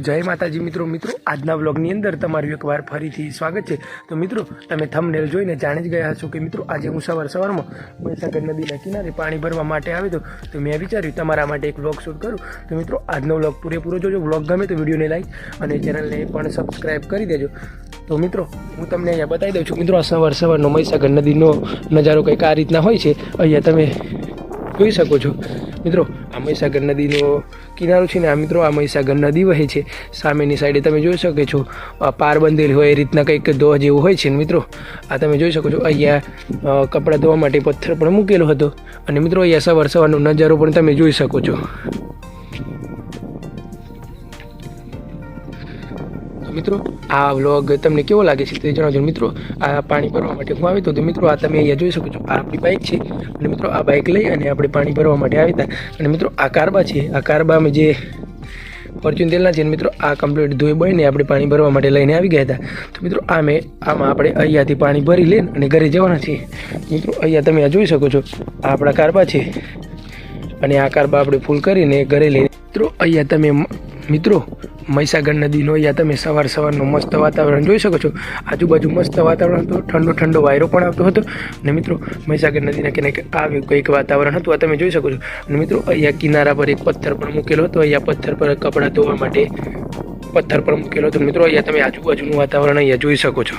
જય માતાજી મિત્રો આજના વ્લોગની અંદર તમારું એકવાર ફરીથી સ્વાગત છે। તો મિત્રો તમે થંબનેલ જોઈને જાણી જ ગયા હશો કે મિત્રો આજે હું સવારમાં મહીસાગર નદીના કિનારે પાણી ભરવા માટે આવ્યો હતો। તો મેં વિચાર્યું તમારા માટે એક વ્લોગ શૂટ કરું। તો મિત્રો આજનો વ્લોગ પૂરેપૂરો જોજો। વ્લોગ ગમે તો વિડીયોને લાઈક અને ચેનલને પણ સબસ્ક્રાઈબ કરી દેજો। તો મિત્રો હું તમને અહીંયા બતાવી દઉં છું। મિત્રો આ સવારનો મહીસાગર નદીનો નજારો કંઈક આ રીતના હોય છે। અહીંયા તમે જોઈ શકો છો મિત્રો આ મહીસાગર નદીનો કિનારો છે ને આ મિત્રો આ મહીસાગર નદી વહે છે। સામેની સાઈડે તમે જોઈ શકો છો પાર બંધેલી હોય એ રીતના કંઈક દોહ જેવું હોય છે। મિત્રો આ તમે જોઈ શકો છો અહીંયા કપડાં ધોવા માટે પથ્થર પણ મૂકેલો હતો અને મિત્રો અહીંયા સવારનો નજારો પણ તમે જોઈ શકો છો। મિત્રો આ વ્લોગ તમને કેવો લાગે છે તે જણાવજો। મિત્રો આ પાણી ભરવા માટે હું આવ્યો તો મિત્રો આ તમે અહીંયા જોઈ શકો છો આ આપણી બાઇક છે અને મિત્રો આ બાઇક લઈ અને આપણે પાણી ભરવા માટે આવ્યા હતા। અને મિત્રો આ કારબા છે, આ કારબામાં જે ફોર્ચ્યુન તેલના છે મિત્રો આ કમ્પ્લીટ ધોઈ બોઈને આપણે પાણી ભરવા માટે લઈને આવી ગયા હતા। તો મિત્રો આમાં આપણે અહીંયાથી પાણી ભરી લઈને અને ઘરે જવાના છીએ। મિત્રો અહીંયા તમે આ જોઈ શકો છો આ આપણા કારબા છે અને આ કારબા આપણે ફૂલ કરીને ઘરે લઈને મિત્રો અહીંયા તમે મિત્રો મહીસાગર નદીનો અહીંયા તમે સવારનો મસ્ત વાતાવરણ જોઈ શકો છો। આજુબાજુ મસ્ત વાતાવરણ હતું, ઠંડો વાયરો પણ આવતો હતો અને મિત્રો મહીસાગર નદીના કિનારે આવ્યું કંઈક વાતાવરણ હતું આ તમે જોઈ શકો છો। અને મિત્રો અહીંયા કિનારા પર એક પથ્થર પણ મૂકેલો હતો। અહીંયા પથ્થર પર કપડાં ધોવા માટે પથ્થર પણ મૂકેલો હતો। મિત્રો અહીંયા તમે આજુબાજુનું વાતાવરણ અહીંયા જોઈ શકો છો।